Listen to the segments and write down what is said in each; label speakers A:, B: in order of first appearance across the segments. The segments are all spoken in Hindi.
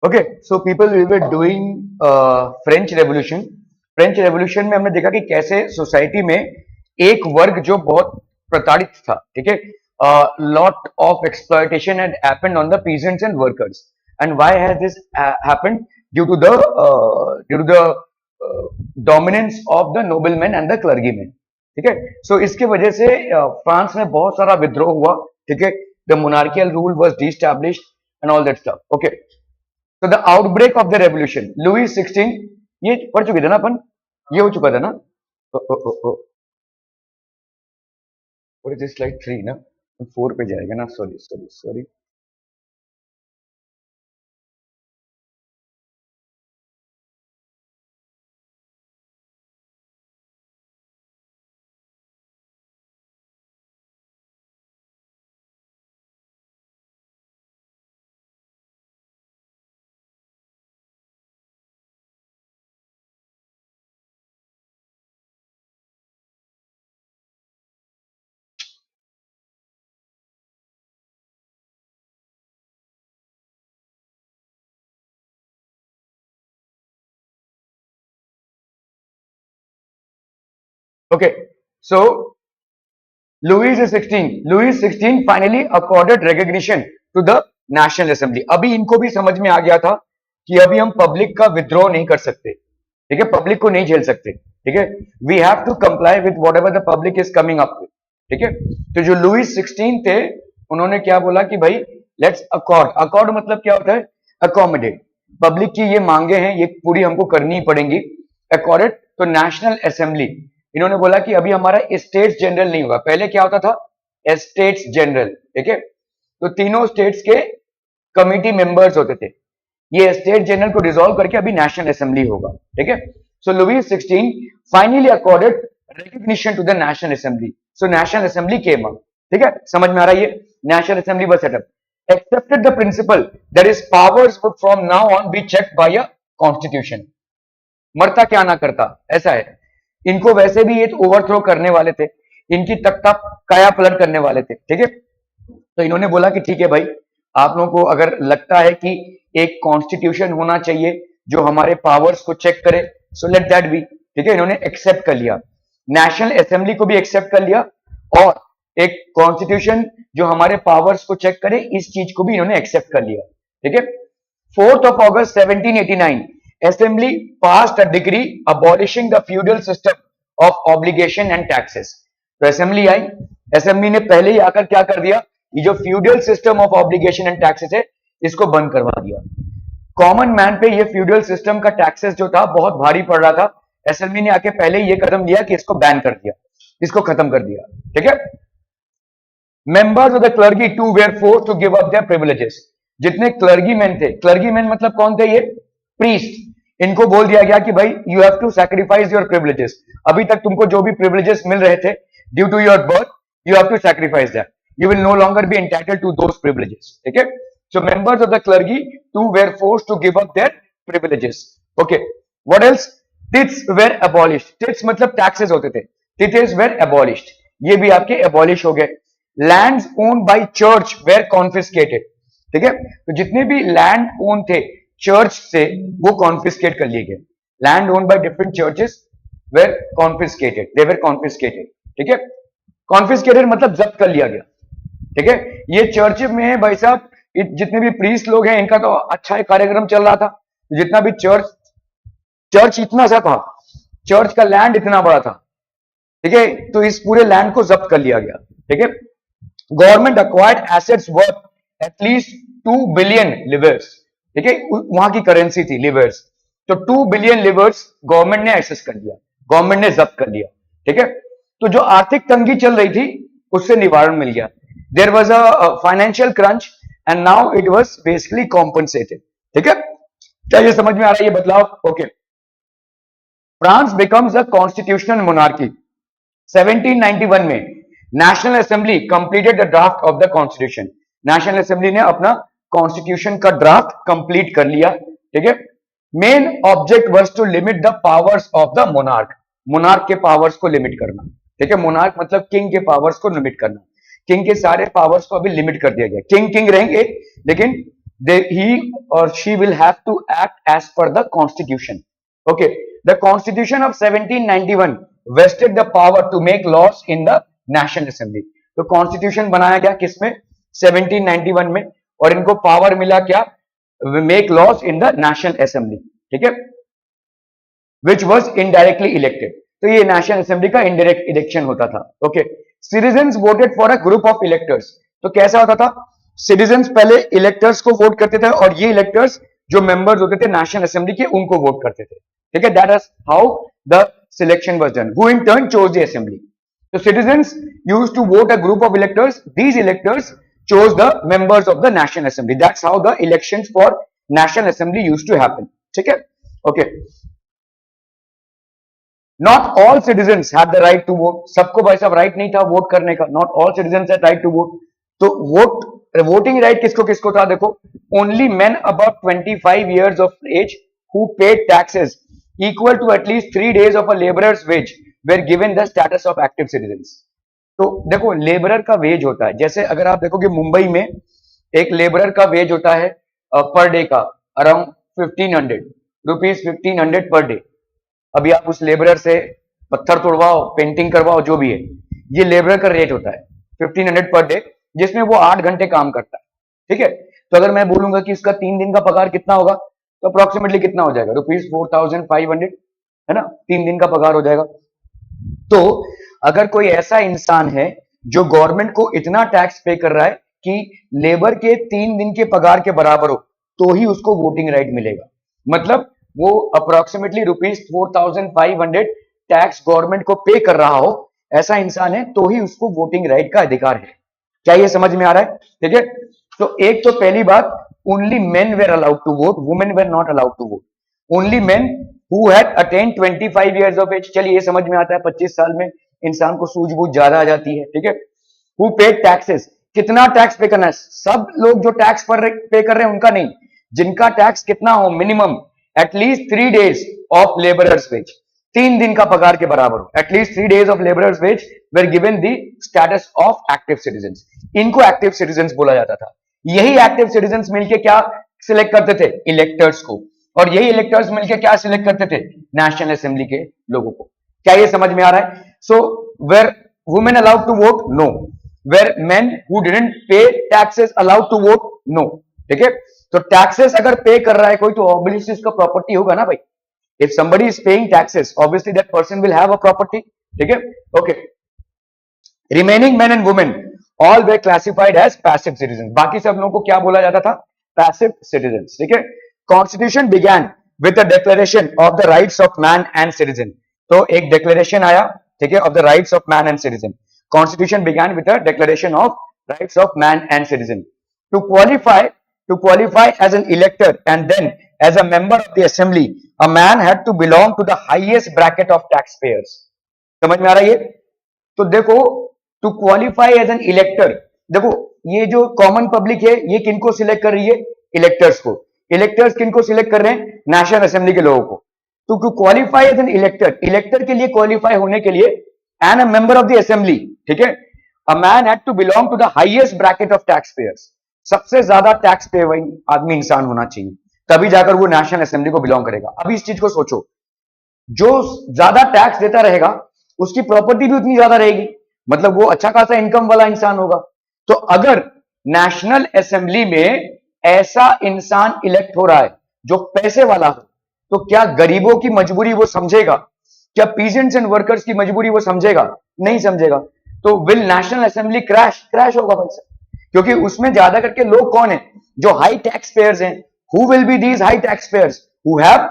A: Okay, so people we were doing French revolution. French revolution में हमने देखा कि कैसे सोसाइटी में एक वर्ग जो बहुत प्रताड़ित था, ठीक है, lot of exploitation had happened on the peasants and workers. And why has this happened? Due to the dominance of the nobleman and the clergyman, ठीक है। सो इसके वजह से फ्रांस में बहुत सारा विद्रोह हुआ, ठीक है। The monarchial rule was disestablished and all that stuff, okay. तो the outbreak of the revolution, Louis 16, ये पढ़ चुके थे ना अपन, ये हो चुका था ना। व्हाट इज दिस, स्लाइड 3 ना, 4 पे जाएगा ना, sorry sorry sorry. Okay, so Louis XVI finally accorded recognition to the National Assembly। अभी इनको भी समझ में आ गया था कि अभी हम पब्लिक का विद्रोह नहीं कर सकते, ठीक है, पब्लिक को नहीं झेल सकते, ठीक है। We have to comply with whatever the public is coming up with, ठीक है। तो जो Louis XVI थे, उन्होंने क्या बोला कि भाई लेट्स अकॉर्ड। अकॉर्ड मतलब क्या होता है? अकोमोडेट। पब्लिक की ये मांगे हैं, ये पूरी हमको करनी ही पड़ेंगी। अकॉर्डेड तो नेशनल असेंबली, इन्होंने बोला कि अभी हमारा स्टेट्स जनरल नहीं होगा, पहले क्या होता था? स्टेट्स जनरल, ठीक है। तो तीनों स्टेट्स के कमिटी मेंबर्स होते थे, ये स्टेट जनरल को डिसॉल्व करके अभी नेशनल असेंबली होगा, ठीक है। So Louis XVI finally accorded recognition to the national assembly. So national assembly came up, ठीक है, समझ में आ रहा है? ये national assembly was set up, accepted the principle that his powers would from now on be checked by a constitution। मरता क्या ना करता, ऐसा है। इनको वैसे भी ये ओवरथ्रो करने वाले थे, इनकी तख्ता काया पलट करने वाले थे, ठीक है। तो इन्होंने बोला कि ठीक है भाई, आप लोगों को अगर लगता है कि एक कॉन्स्टिट्यूशन होना चाहिए जो हमारे पावर्स को चेक करे, सो लेट दैट बी, ठीक है। इन्होंने एक्सेप्ट कर लिया, नेशनल असेंबली को भी एक्सेप्ट कर लिया, और एक कॉन्स्टिट्यूशन जो हमारे पावर्स को चेक करे, इस चीज को भी इन्होंने एक्सेप्ट कर लिया, ठीक है। 4th of August 1789 Assembly passed a decree abolishing the feudal system of obligation and taxes। तो असेंबली आई, असेंबली ने पहले ही आकर क्या कर दिया? ये जो feudal system of obligation and taxes है, इसको बंद करवा दिया। कॉमन मैन पे ये फ्यूडल सिस्टम का टैक्सेस जो था बहुत भारी पड़ रहा था, असेंबली ने आके पहले ही ये कदम लिया कि इसको बैन कर दिया, इसको खत्म कर दिया, ठीक है। Members of the clergy to were force to give up their privileges. जितने क्लर्गी मैन थे, क्लर्गी मैन मतलब कौन थे? ये प्रीस्ट। इनको बोल दिया गया कि भाई you have to sacrifice your privileges. अभी तक तुमको जो भी प्रिविलेजेस मिल रहे थे due to your birth, you have to sacrifice that, you will no longer be entitled to those privileges, ठीक है। So members of the clergy to were force to give up their privileges, okay. What else? Tithes were abolished. Tithes मतलब टैक्सेस होते थे, टिट्स वेर अबॉलिश्ड, ये भी आपके अबॉलिश हो गए। Lands owned by church were confiscated, ठीक है। तो जितने भी लैंड ओन थे चर्च से, वो कॉन्फिस्केट कर लिए गए। Land own by different churches were confiscated, they were confiscated, ठीक है। कॉन्फिस्केटेड मतलब जब्त कर लिया गया, ठीक है। ये चर्च में है भाई साहब, जितने भी प्रीस्ट लोग हैं, इनका तो अच्छा ही कार्यक्रम चल रहा था। जितना भी चर्च इतना सा था, चर्च का लैंड इतना बड़ा था, ठीक है। तो इस पूरे लैंड को जब्त कर लिया गया, ठीक है। Government acquired assets worth at least 2 billion levers, ठीक है, वहां की करेंसी थी लिवर्स। तो 2 बिलियन लिवर्स गवर्नमेंट ने एक्सेस कर लिया, गवर्नमेंट ने जब्त कर लिया, ठीक है। तो जो आर्थिक तंगी चल रही थी, उससे निवारण मिल गया। There was a financial crunch and now it was basically compensated, ठीक है। क्या ये समझ में आ रहा है ये बदलाव? Okay. France becomes a constitutional monarchy. 1791 में national assembly completed the draft of the constitution. National assembly ने अपना कॉन्स्टिट्यूशन का ड्राफ्ट कंप्लीट कर लिया, ठीक है। Main object was to limit the powers of the monarch. Monarch के पावर्स को लिमिट करना, ठीक है। मोनार्क मतलब किंग के पावर्स को लिमिट करना। किंग के सारे पावर्स को अभी लिमिट कर दिया गया। किंग रहेंगे, लेकिन he or she will have to act as per the constitution. Okay, the constitution of 1791 vested the power to make laws in the national assembly. तो कॉन्स्टिट्यूशन बनाया गया किसमें? 1791 में, और इनको पावर मिला क्या? Make laws in the national assembly, ठीक है, विच वॉज इनडायरेक्टली इलेक्टेड. तो ये नेशनल असेंबली का इनडायरेक्ट इलेक्शन होता था. Okay, citizens voted for a group of electors. तो कैसा होता था? सिटीजन्स पहले इलेक्टर्स को वोट करते थे, और ये इलेक्टर्स जो मेंबर्स होते थे नेशनल असेंबली के, उनको वोट करते थे, ठीक है. That is how the selection was done, who in turn chose the assembly. So citizens used to vote a group of electors. These electors chose the members of the National Assembly. That's how the elections for National Assembly used to happen. ठीक है? Okay. Not all citizens have the right to vote. सबको भाई साहब राइट नहीं था वोट करने का. Not all citizens had right to vote. तो वोटिंग राइट किसको किसको था? देखो, only men above 25 years of age who paid taxes equal to at least 3 days of a laborer's wage were given the status of active citizens. तो देखो, लेबरर का वेज होता है, जैसे अगर आप देखोगे मुंबई में एक लेबरर का वेज होता है पर डे का अराउंड 1500 रुपीज, 1500 पर डे. अभी आप उस लेबरर से पत्थर तोड़वाओ, पेंटिंग करवाओ, जो भी है, ये लेबरर का रेट होता है 1500 पर डे, जिसमें वो 8 घंटे काम करता है, ठीक है. तो अगर मैं बोलूंगा कि इसका 3 दिन का पगार कितना होगा, तो अप्रोक्सीमेटली कितना हो जाएगा? रुपीज 4500, है ना, 3 दिन का पगार हो जाएगा. तो अगर कोई ऐसा इंसान है जो गवर्नमेंट को इतना टैक्स पे कर रहा है कि लेबर के 3 दिन के पगार के बराबर हो, तो ही उसको वोटिंग राइट मिलेगा. मतलब वो अप्रोक्सीमेटली रुपीज 4500 टैक्स गवर्नमेंट को पे कर रहा हो, ऐसा इंसान है, तो ही उसको वोटिंग राइट का अधिकार है. क्या ये समझ में आ रहा है? ठीक है. तो एक तो पहली बात, only men were allowed to vote, women were not allowed to vote. Only men who had attained 25 years of age. चलिए ये समझ में आता है, 25 साल में इंसान को सूझबूझ ज्यादा आ जाती है, ठीक है. Who paid taxes. कितना टैक्स पे करना है? सब लोग जो टैक्स पे कर रहे हैं उनका नहीं, जिनका टैक्स कितना हो, minimum at least 3 days of labourers wage, 3 दिन का पगार के बराबर हो, at least 3 days of labourers wage were given the status of active citizens. इनको एक्टिव सिटीजन्स बोला जाता था. यही एक्टिव सिटीजन्स मिलके क्या सिलेक्ट करते थे? इलेक्टर्स को. और यही इलेक्टर्स मिलकर क्या सिलेक्ट करते थे? नेशनल असेंबली के लोगों को. क्या ये समझ में आ रहा है? So were women allowed to vote? No. Were men who didn't pay taxes allowed to vote? No. ठीक है. तो टैक्सेस अगर पे कर रहा है कोई, तो ऑब्वियसली उसका प्रॉपर्टी होगा ना भाई. If somebody is paying taxes, obviously that person will have a property. ठीक है. Okay. Remaining men and women all were classified as passive citizen. बाकी सब लोगों को क्या बोला जाता था? Passive citizen. ठीक है. Constitution began with a declaration of the rights of man and citizen. तो एक declaration आया, ठीक है, of the rights of man and citizen. Constitution began with a declaration of rights of man and citizen. To qualify as an elector and then as a member of the assembly, a man had to belong to the highest bracket of taxpayers. समझ में आ रहा है ये? तो देखो, to qualify as an elector, देखो ये जो कॉमन पब्लिक है, ये किनको सिलेक्ट कर रही है? इलेक्टर्स को. इलेक्टर्स किनको सिलेक्ट कर रहे हैं? नेशनल असेंबली के लोगों को. तो qualify as an elector, elector के लिए क्वालिफाई होने के लिए, and a member of the assembly, ठीक है, a man had to belong to the highest bracket of tax payers. सबसे ज्यादा टैक्स पे आदमी इंसान होना चाहिए, तभी जाकर वो नेशनल असेंबली को बिलोंग करेगा. अभी इस चीज को सोचो, जो ज्यादा टैक्स देता रहेगा उसकी प्रॉपर्टी भी उतनी ज्यादा रहेगी, मतलब वो अच्छा खासा इनकम वाला इंसान होगा. तो अगर नेशनल असेंबली में ऐसा इंसान इलेक्ट हो रहा है जो पैसे वाला हो, तो क्या गरीबों की मजबूरी वो समझेगा? क्या पीजेंट्स एंड वर्कर्स की मजबूरी वो समझेगा? नहीं समझेगा. तो विल नेशनल असेंबली क्रैश होगा भाई साहब, क्योंकि उसमें ज्यादा करके लोग कौन है? जो हाई टैक्स पेयर्स हैं. Who will be these high tax payers? Who have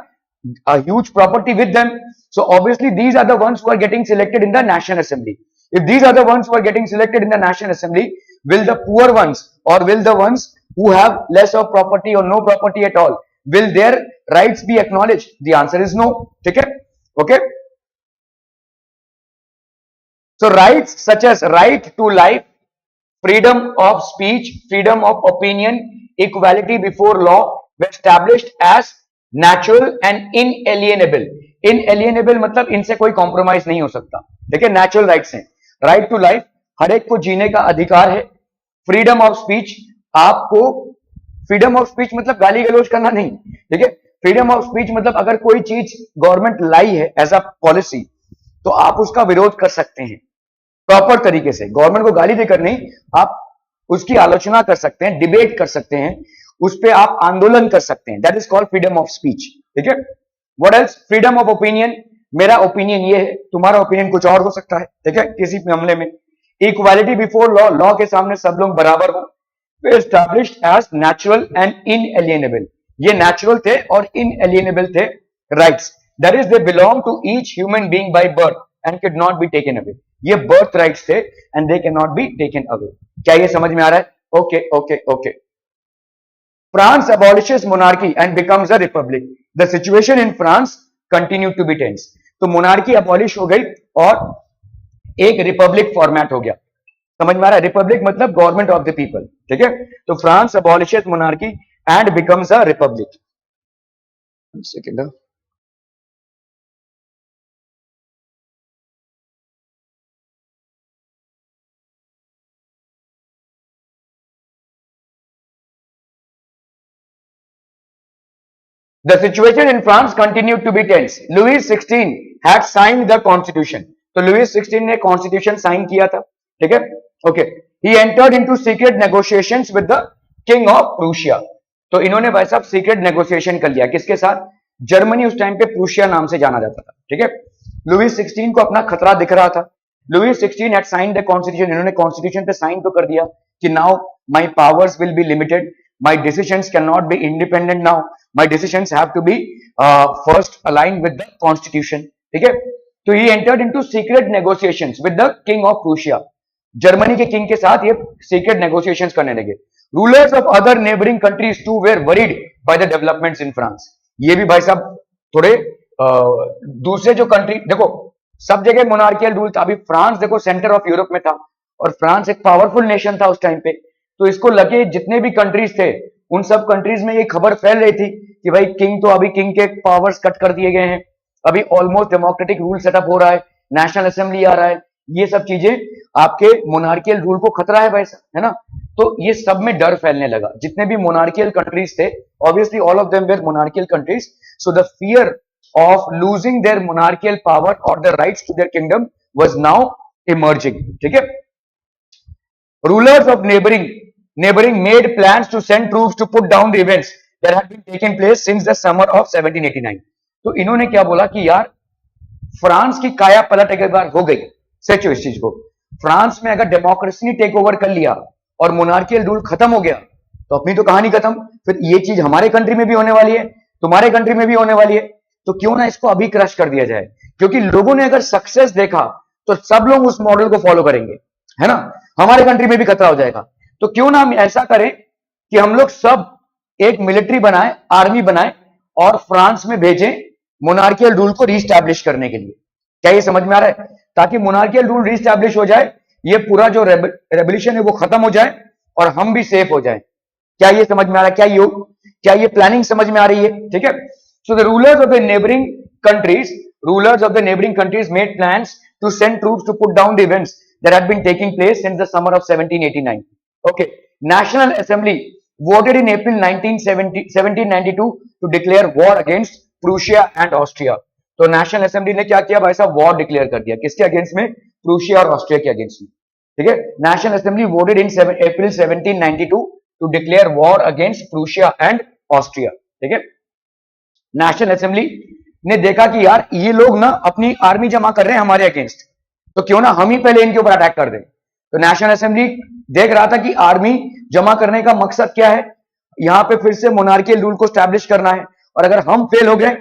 A: a huge property with them. So obviously these are the ones who are getting selected in the National Assembly. If these are the ones who are getting selected in the National Assembly, will the poor ones, or will the ones who have less of property or no property at all, will their rights be acknowledged? The answer is no. Okay. Okay. So rights such as right to life, freedom of speech, freedom of opinion, equality before law were established as natural and inalienable. Inalienable मतलब इनसे कोई कॉम्प्रोमाइज नहीं हो सकता. देखिए, नेचुरल राइट्स हैं. राइट टू लाइफ, हर एक को जीने का अधिकार है. फ्रीडम ऑफ स्पीच, आपको फ्रीडम ऑफ स्पीच मतलब गाली गलौज करना नहीं, ठीक है। फ्रीडम ऑफ स्पीच मतलब अगर कोई चीज गवर्नमेंट लाई है एज अ पॉलिसी तो आप उसका विरोध कर सकते हैं प्रॉपर तरीके से, गवर्नमेंट को गाली देकर नहीं, आप उसकी आलोचना कर सकते हैं, डिबेट कर सकते हैं, उस पर आप आंदोलन कर सकते हैं, that is called freedom of speech, ठीक है। What else? Freedom of opinion, मेरा ओपिनियन ये है, तुम्हारा ओपिनियन कुछ और हो सकता है, ठीक है, किसी मामले में। इक्वालिटी बिफोर लॉ, लॉ के सामने सब लोग बराबर हो, established as natural and inalienable, ये नेचुरल थे और इनएलिएनेबल थे rights, that is they belong to each human being by birth and can not be taken away, ये बर्थ राइट्स थे and they can not be taken away. क्या ये समझ में आ रहा है? Okay okay okay. France abolishes monarchy and becomes a republic. The situation in France continued to be tense. तो मोनार्की abolish हो गई और एक रिपब्लिक फॉर्मेट हो गया, समझ में आ रहा है? रिपब्लिक मतलब गवर्नमेंट ऑफ द पीपल, ठीक है। तो France abolishes monarchy and becomes a republic. Second, the situation in France continued to be tense. Louis XVI had signed the constitution. तो लुईस 16 ने कॉन्स्टिट्यूशन साइन किया था, ठीक है, okay. He entered into secret negotiations with the king of Prussia. तो इन्होंने भाई साहब सीक्रेट नेगोशिएशन कर लिया, किसके साथ? जर्मनी उस टाइम पे प्रूशिया नाम से जाना जाता था, ठीक है। लुईस 16 को अपना खतरा दिख रहा था। Louis 16 had signed the constitution, इन्होंने कॉन्स्टिट्यूशन पे साइन तो कर दिया कि now my powers will be limited, my decisions cannot be independent now, my decisions have to be first aligned with the constitution, ठीक है। तो he entered into secret negotiations with the king of Prussia, Germany के किंग के साथ ये सीक्रेट नेगोशिएशंस करने लगे। Rulers of other neighbouring countries too were worried by the developments in France. ये भी भाई साहब थोड़े दूसरे जो कंट्री, देखो सब जगह मोनार्कियल रूल था, अभी फ्रांस देखो सेंटर ऑफ यूरोप में था और फ्रांस एक पावरफुल नेशन था उस टाइम पे, तो इसको लगे जितने भी कंट्रीज थे उन सब कंट्रीज में ये खबर फैल रही थी कि भाई किंग तो अभी किंग के पावर्स कट कर दिए गए हैं, अभी ऑलमोस्ट डेमोक्रेटिक रूल सेटअप हो रहा है, नेशनल असेंबली आ रहा है, ये सब चीजें आपके मोनार्कियल रूल को खतरा है भाई साहब, है ना। तो ये सब में डर फैलने लगा, जितने भी मोनार्कियल कंट्रीज थे, obviously all of them were monarchial countries, so the fear of losing their monarchical power or the rights to their kingdom was now emerging, ठीक है। Rulers of neighboring made plans to send troops to put down the events that had been taking place since the summer of 1789। तो इन्होंने क्या बोला कि यार फ्रांस की काया पलट एक बार हो गई, सोचो इस चीज को, फ्रांस में अगर डेमोक्रेसी ने टेक ओवर कर लिया और मोनार्कियल रूल खत्म हो गया तो अपनी तो कहानी खत्म, फिर ये चीज हमारे कंट्री में भी होने वाली है, तुम्हारे कंट्री में भी होने वाली है, तो क्यों ना इसको अभी क्रश कर दिया जाए, क्योंकि लोगों ने अगर सक्सेस देखा तो सब लोग उस मॉडल को फॉलो करेंगे, है ना। हमारे कंट्री में भी खतरा हो जाएगा, तो क्यों ना हम ऐसा करें कि हम लोग सब एक मिलिट्री बनाए, आर्मी बनाए और फ्रांस में भेजें मोनार्कियल रूल को रीस्टैब्लिश करने के लिए। क्या ये समझ में आ रहा है? ताकि मोनार्कियल रूल रीस्टैब्लिश हो जाए, ये पूरा जो रेवोल्यूशन है वो खत्म हो जाए और हम भी सेफ हो जाए। क्या ये समझ में आ रहा है? क्या ये प्लानिंग समझ में आ रही है? ठीक है। So the rulers of the neighboring countries made plans to send troops to put down the events that had been taking place since the summer of 1789. Okay. National Assembly voted in April 1792 to declare war against Prussia and Austria. तो नेशनल असेंबली ने क्या किया भाई साहब? वॉर डिक्लेयर कर दिया, किसके अगेंस्ट में? प्रूशिया और ऑस्ट्रिया के अगेंस्ट में, ठीक है। National assembly voted in April 1792 to declare war against Prussia and Austria, ठीक है। नेशनल असेंबली ने देखा कि यार ये लोग ना अपनी आर्मी जमा कर रहे हैं हमारे अगेंस्ट, तो क्यों ना हम ही पहले इनके ऊपर अटैक कर दें। तो नेशनल असेंबली देख रहा था कि आर्मी जमा करने का मकसद क्या है, यहां पे फिर से मोनार्कियल रूल को स्टैब्लिश करना है, और अगर हम फेल हो गए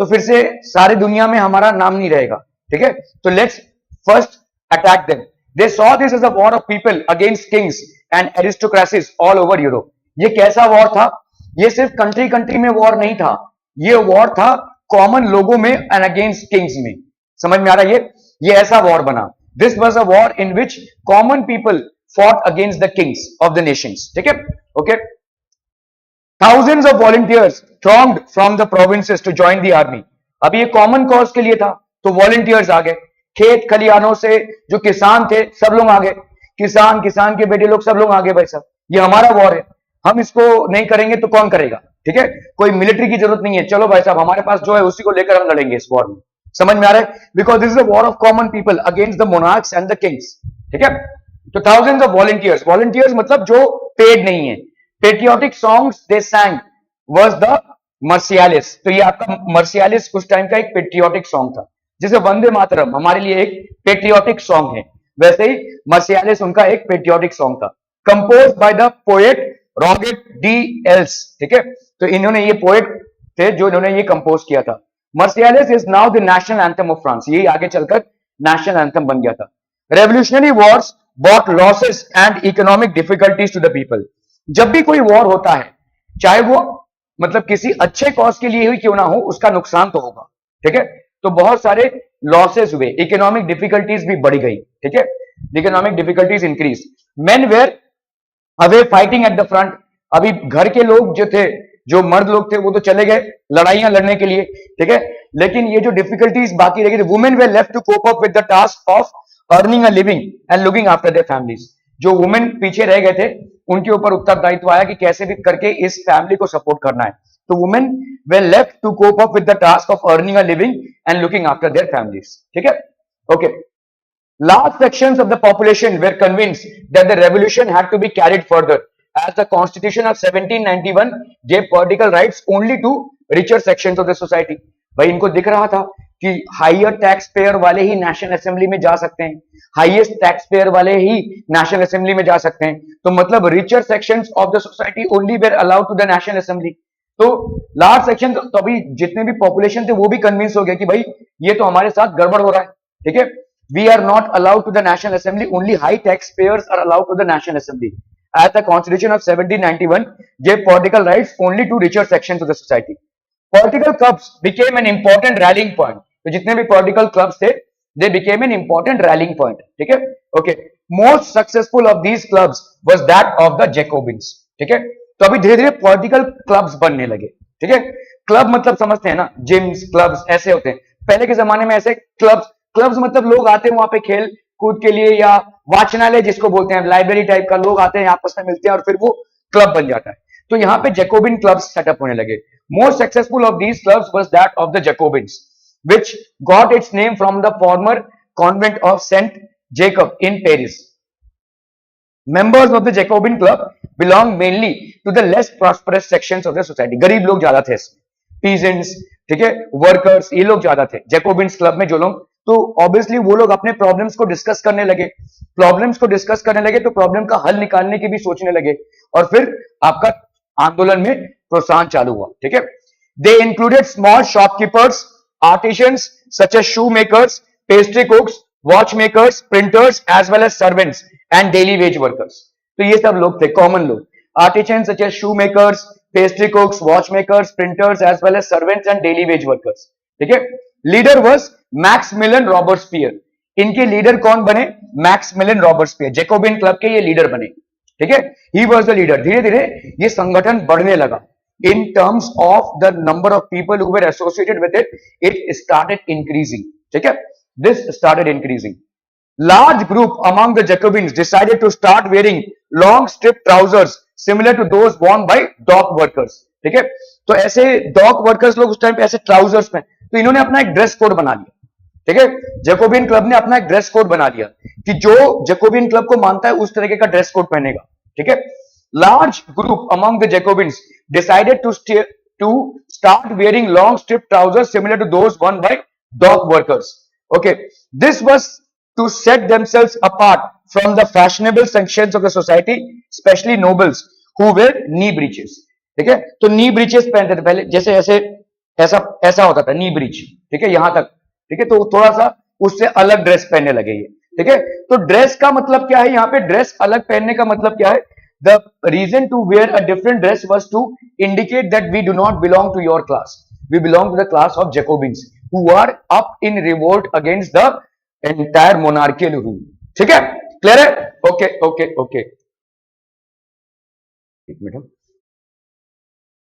A: तो फिर से सारी दुनिया में हमारा नाम नहीं रहेगा, ठीक है। तो let's first attack them. They saw this as a war of people against kings and aristocracies all over Europe. ये कैसा वॉर था? ये सिर्फ कंट्री में वॉर नहीं था, ये वॉर था कॉमन लोगों में एंड अगेंस्ट किंग्स में। समझ में आ रहा है? ये ऐसा वॉर बना। This was a war in which common people fought against the Kings of the Nations, ठीक है, okay. Thousands of volunteers thronged from the provinces to join the army. अब ये कॉमन कॉज के लिए था, तो वॉलंटियर्स आ गए, खेत खलिहानों से जो किसान थे सब लोग आ गए, किसान के बेटे लोग सब लोग आ गए, भाई साहब ये हमारा वॉर है, हम इसको नहीं करेंगे तो कौन करेगा, ठीक है। कोई मिलिट्री की जरूरत नहीं है, चलो भाई साहब हमारे पास जो है उसी को लेकर हम लड़ेंगे इस वॉर में। समझ में आ रहा है? Because this is a war of common people against the monarchs and the Kings, ठीक है। तो थाउजेंड्स ऑफ वॉलंटियर्स, वॉलंटियर्स मतलब जो पेड नहीं है। Patriotic songs they sang was the Marseillaise. तो ये आपका मर्सियालिस उस टाइम का एक पेट्रियोटिक सॉन्ग था, जैसे वंदे मातरम हमारे लिए एक पेट्रियोटिक सॉन्ग है, वैसे ही मर्सियालिस उनका एक पेट्रियोटिक सॉन्ग था, composed by the poet Rouget de Lisle, ठीक है। तो इन्होंने, ये पोएट थे जो इन्होंने ये कंपोज किया था। Marseillaise is now the national anthem of France, यही आगे चलकर नेशनल एंथम बन गया था। Revolutionary wars brought losses and economic difficulties to the people. जब भी कोई वॉर होता है, चाहे वो मतलब किसी अच्छे कॉज के लिए ही क्यों ना हो, उसका नुकसान तो होगा, ठीक है। तो बहुत सारे लॉसेस हुए, इकोनॉमिक डिफिकल्टीज भी बढ़ गई, ठीक है। Economic difficulties increase, men were away fighting at the front. अभी घर के लोग जो थे, जो मर्द लोग थे, वो तो चले गए लड़ाइयां लड़ने के लिए, ठीक है। लेकिन ये जो डिफिकल्टीज बाकी रह गई, women were left to cope up with the task of earning a living and looking after their families. जो वुमेन पीछे रह गए थे, उनके ऊपर उत्तरदायित्व आया कि कैसे भी करके इस फैमिली को सपोर्ट करना है। तो women were left to cope up with the task of earning a living and looking after their families, ठीक है। Okay, large sections of the population were convinced that the revolution had to be carried further, as the Constitution of 1791 gave political rights only to richer sections of the society. भाई इनको दिख रहा था कि हायर टैक्स पेयर वाले ही नेशनल असेंबली में जा सकते हैं, हाईएस्ट टैक्स पेयर वाले ही नेशनल असेंबली में जा सकते हैं, तो मतलब richer sections of the society only were allowed to the national assembly. तो लार्ज सेक्शन, तो अभी जितने भी पॉपुलेशन थे वो भी कन्विंस हो गए कि भाई ये तो हमारे साथ गड़बड़ हो रहा है, ठीक है। We are not allowed to the National Assembly. Only high taxpayers are allowed to the National Assembly. As the Constitution of 1791 gave political rights only to richer sections of the society. Political clubs became an important rallying point. तो जितने भी political clubs थे, they became an important rallying point. ठीक है? Okay. Most successful of these clubs was that of the Jacobins. ठीक है? तो अभी धीरे-धीरे political clubs बनने लगे. ठीक है? Club मतलब समझते हैं ना? Gyms, clubs ऐसे होते हैं. पहले के जमाने में ऐसे clubs मतलब लोग आते हैं वहां पे खेल कूद के लिए, या वाचनालय जिसको बोलते हैं, लाइब्रेरी टाइप का, लोग आते हैं आपस में मिलते हैं और फिर वो क्लब बन जाता है। तो यहाँ पे जैकोबिन क्लब्स सेटअप होने लगे। Most successful of these clubs was that of the Jacobins which got its name from the former convent of Saint Jacob in Paris. Members of the Jacobin Club belong mainly to the less prosperous sections of the society. गरीब लोग ज्यादा थे इसमें, peasants, ठीक है, वर्कर्स, ये लोग ज्यादा थे जैकोबिन्स क्लब में जो लोग। तो ऑब्वियसली वो लोग अपने प्रॉब्लम्स को डिस्कस करने लगे, तो प्रॉब्लम का हल निकालने की भी सोचने लगे, और फिर आपका आंदोलन में प्रोत्साहन चालू हुआ, ठीक है। They included small shopkeepers, artisans such as shoe makers, pastry cooks, watch makers, printers as well as servants and daily wage workers. तो ये सब लोग थे, कॉमन लोग। Artisans such as shoe makers, pastry cooks, watch makers, printers as well as servants and daily wage workers, ठीक है। Leader was Maximilian Robespierre. इनके लीडर कौन बने? मैक्समिलियन रॉबर्टस्पियर, जैकोबिन क्लब के ये लीडर बने, ठीक है। He was the leader. धीरे धीरे ये संगठन बढ़ने लगा। In terms of the number of people who were associated with it, it started increasing, ठीक है। This started increasing. Large group among the Jacobins decided to start wearing long strip trousers similar to those worn by dock workers, ठीक है। तो ऐसे डॉक वर्कर्स लोग उस टाइम पे ऐसे ट्राउजर्स में, तो इन्होंने अपना एक ड्रेस कोड बना लिया, ठीक है। जैकोबिन क्लब ने अपना एक ड्रेस कोड बना लिया कि जो जैकोबिन क्लब को मानता है उस तरीके का ड्रेस कोड पहनेगा, ठीक है। Large group among the Jacobins decided to start wearing long strip trousers similar to those worn by dock workers, okay. This was to set themselves apart from the fashionable sections of the society, especially nobles who wear knee breeches, ठीक है। तो नी ब्रीचेस पहनते थे पहले, जैसे ऐसे ऐसा होता था नी ब्रीच, ठीक है, यहां तक, ठीक है। तो थोड़ा सा उससे अलग ड्रेस पहनने लगे ये, ठीक है। तो ड्रेस का मतलब क्या है यहाँ पे? ड्रेस अलग पहनने का मतलब क्या है? The reason to wear a different dress was to indicate that we do not belong to your class, we belong to the class of Jacobins who are up in revolt against the entire monarchial rule, ठीक है। क्लियर है? ओके ओके ओके, एक मिनट।